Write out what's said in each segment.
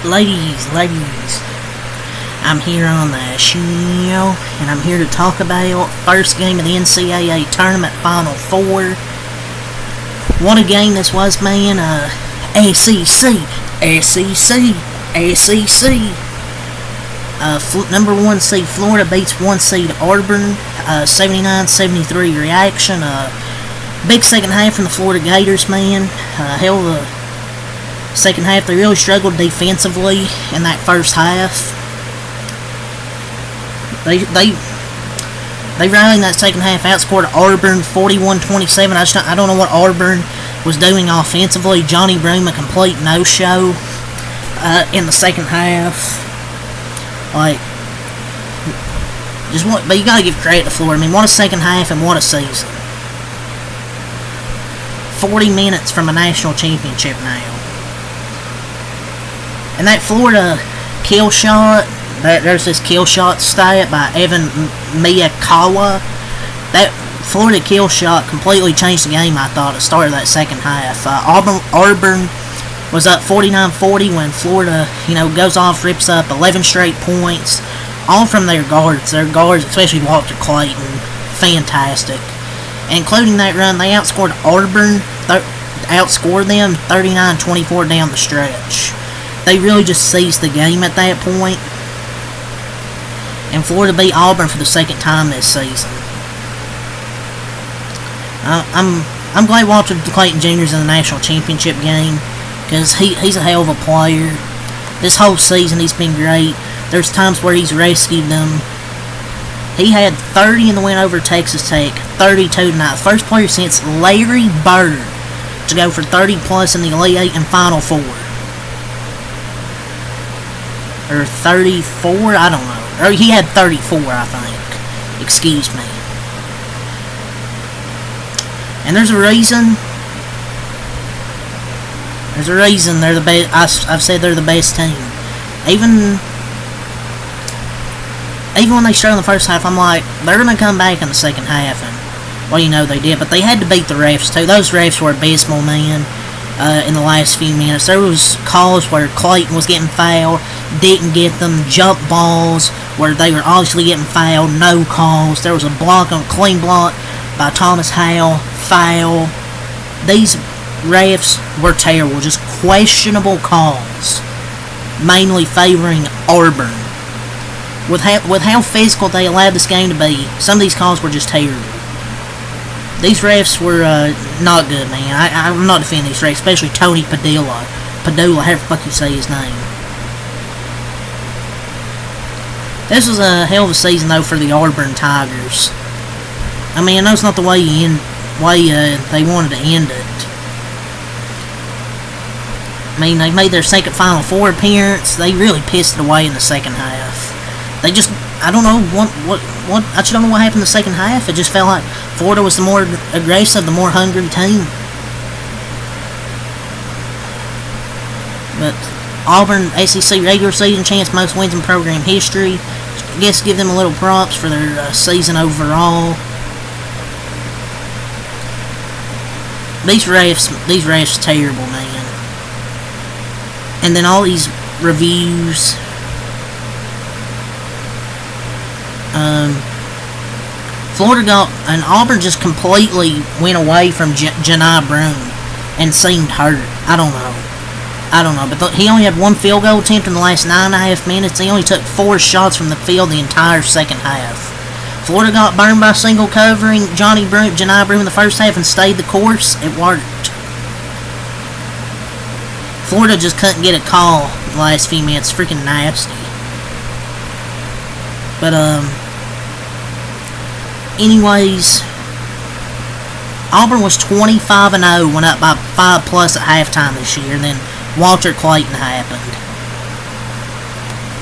Ladies, I'm here on the show, and I'm here to talk about first game of the Ncaa tournament, Final Four. What a game this was, man. SEC. Number 1 seed Florida beats 1 seed Auburn, 79-73 reaction. Big second half from the Florida Gators, man. Hell of a second half. They really struggled defensively in that first half. They rallied in that second half, outscored Auburn 41-27. I don't know what Auburn was doing offensively. Johnny Broome, a complete no-show in the second half. But you gotta give credit to Florida. I mean, what a second half and what a season. 40 minutes from a national championship now. And that Florida kill shot, there's this kill shot stat by Evan Ncaa. That Florida kill shot completely changed the game, I thought, at the start of that second half. Auburn was up 49-40 when Florida, goes off, rips up 11 straight points, all from their guards. Their guards, especially Walter Clayton, fantastic. And including that run, they outscored Auburn, outscored them 39-24 down the stretch. They really just seized the game at that point. And Florida beat Auburn for the second time this season. I'm glad Walter Clayton Jr. is in the national championship game, because he's a hell of a player. This whole season he's been great. There's times where he's rescued them. He had 30 in the win over Texas Tech, 32 tonight. First player since Larry Bird to go for 30 plus in the Elite Eight and Final Four. Or 34, I don't know. Or he had 34, I think. Excuse me. And there's a reason. They're the best. I've said they're the best team. Even when they struggled in the first half, I'm like, they're going to come back in the second half. And, well, they did. But they had to beat the refs, too. Those refs were abysmal, man, in the last few minutes. There was calls where Clayton was getting fouled, didn't get them. Jump balls where they were obviously getting fouled, no calls. There was a clean block by Thomas Howell, foul. These refs were terrible. Just questionable calls, mainly favoring Auburn. With how physical they allowed this game to be, some of these calls were just terrible. These refs were not good, man. I'm not defending these refs, especially Tony Padula, however the fuck you say his name. This was a hell of a season, though, for the Auburn Tigers. I mean, I know it's not the way they wanted to end it. I mean, they made their second Final Four appearance. They really pissed it away in the second half. They just, I don't know what. I just don't know what happened in the second half. It just felt like Florida was the more aggressive, the more hungry team. But Auburn, SEC regular season champs, most wins in program history. I guess give them a little props for their season overall. These refs terrible, man. And then all these reviews. Auburn just completely went away from Johnny Broome and seemed hurt. I don't know. But he only had one field goal attempt in the last 9.5 minutes. He only took 4 shots from the field the entire second half. Florida got burned by single covering Johnny Broome in the first half and stayed the course. It worked. Florida just couldn't get a call the last few minutes. Freaking nasty. But, anyways, Auburn was 25-0, went up by 5 plus at halftime this year, and then Walter Clayton happened.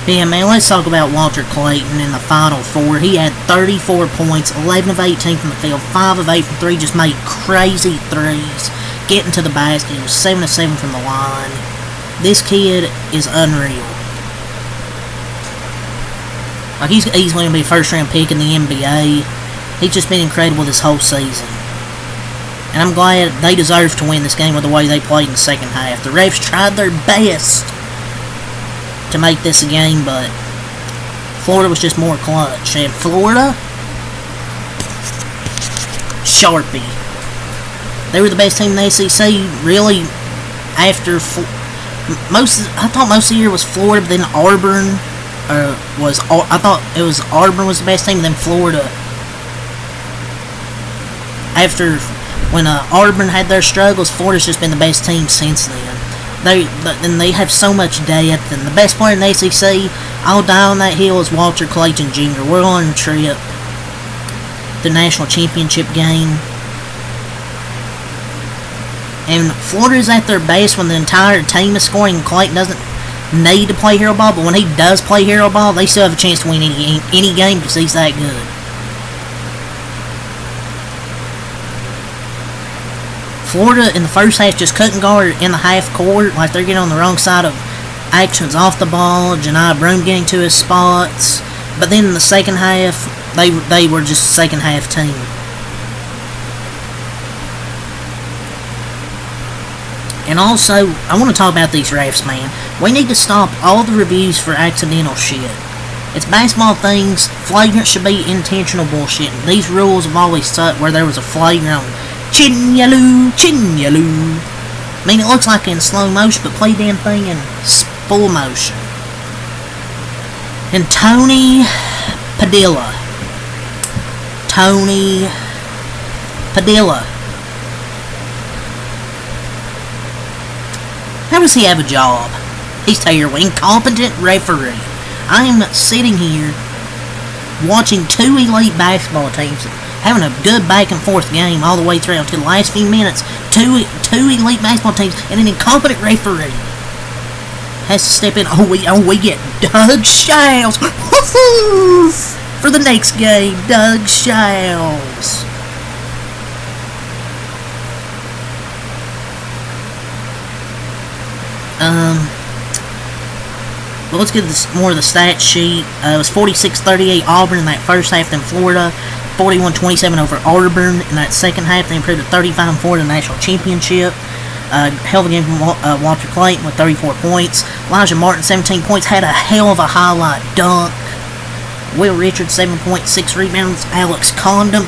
Yeah, man, let's talk about Walter Clayton in the Final Four. He had 34 points, 11 of 18 from the field, 5 of 8 from 3, just made crazy threes, getting to the basket. He was 7 of 7 from the line. This kid is unreal. Like, he's going to be a first-round pick in the NBA. He's just been incredible this whole season. And I'm glad they deserve to win this game with the way they played in the second half. The refs tried their best to make this a game, but Florida was just more clutch. And Florida, Sharpie. They were the best team in the SEC, really, after I thought most of the year was Florida, but then Auburn I thought it was Auburn was the best team, and then Florida. After when Auburn had their struggles, Florida's just been the best team since then. They have so much depth, and the best player in the SEC, I'll die on that hill, is Walter Clayton Jr. We're on a trip, the national championship game. And Florida's at their best when the entire team is scoring, and Clayton doesn't need to play hero ball, but when he does play hero ball, they still have a chance to win any game because he's that good. Florida in the first half just couldn't guard in the half court, like they're getting on the wrong side of actions off the ball, Ncaa Broome getting to his spots, but then in the second half, they were just a second half team. And also, I want to talk about these refs, man. We need to stop all the reviews for accidental shit. It's basketball things. Flagrant should be intentional bullshit. And these rules have always sucked where there was a flagrant chin-yaloo. I mean, it looks like in slow motion, but play damn thing in full motion. And Tony Padilla. How does he have a job? He's terrible. Incompetent referee. I am sitting here watching two elite basketball teams having a good back and forth game all the way through until the last few minutes. Two elite basketball teams and an incompetent referee has to step in. We get Doug Shiles for the next game. Doug Shiles. Well, let's get more of the stat sheet. It was 46-38 Auburn in that first half, then Florida 41-27 over Auburn in that second half. They improved to 35-4 in the national championship. Hell of a game from Walter Clayton with 34 points. Elijah Martin, 17 points, had a hell of a highlight dunk. Will Richards, 7.6 rebounds. Alex Condon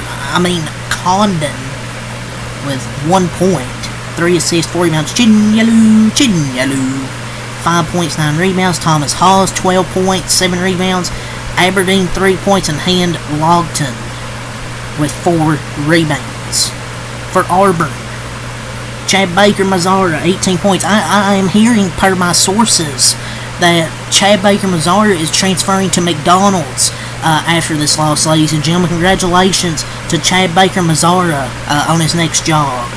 with 1 point. 3 assists, 4 rebounds. Chin-yaloo. 5 points, 9 rebounds. Thomas Hawes, 12 points, 7 rebounds. Aberdeen, 3 points. And Hand Logton with 4 rebounds. For Auburn, Chad Baker Mazzara, 18 points. I am hearing, per my sources, that Chad Baker Mazzara is transferring to McDonald's after this loss, ladies and gentlemen. Congratulations to Chad Baker Mazzara on his next job.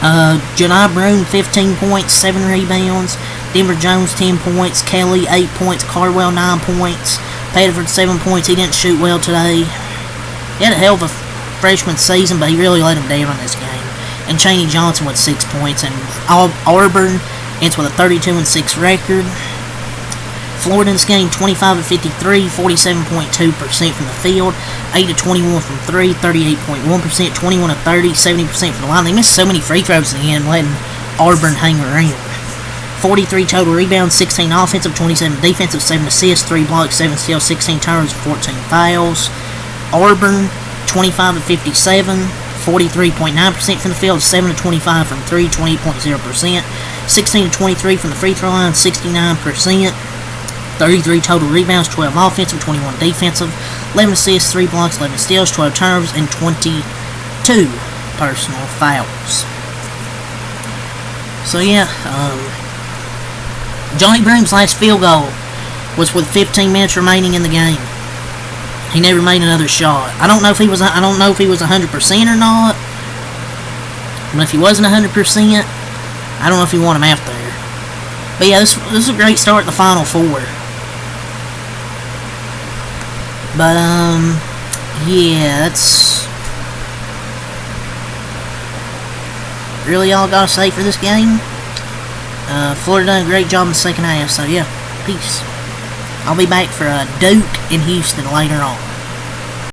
Ncaa Broome, 15 points, 7 rebounds. Denver Jones, 10 points. Kelly, 8 points. Cardwell, 9 points. Pettiford, 7 points. He didn't shoot well today. He had a hell of a freshman season, but he really let him down in this game. And Chaney Johnson with 6 points. And Auburn ends with a 32-6 record. Florida in this game, 25-53, 47.2% from the field, 8-21 from 3, 38.1%, 21-30, 70% from the line. They missed so many free throws in the end, letting Auburn hang around. 43 total rebounds, 16 offensive, 27 defensive, 7 assists, 3 blocks, 7 steals, 16 turnovers, 14 fouls. Auburn, 25-57, 43.9% from the field, 7-25 from 3, 28.0%, 16-23 from the free throw line, 69%. 33 total rebounds, 12 offensive, 21 defensive, 11 assists, 3 blocks, 11 steals, 12 turnovers, and 22 personal fouls. So yeah, Johnny Broome's last field goal was with 15 minutes remaining in the game. He never made another shot. I don't know if he was 100% or not. But if he wasn't 100%, I don't know if he want him out there. But yeah, this is a great start at the Final Four. But, yeah, that's really all I gotta say for this game. Florida done a great job in the second half, so yeah, peace. I'll be back for Duke in Houston later on.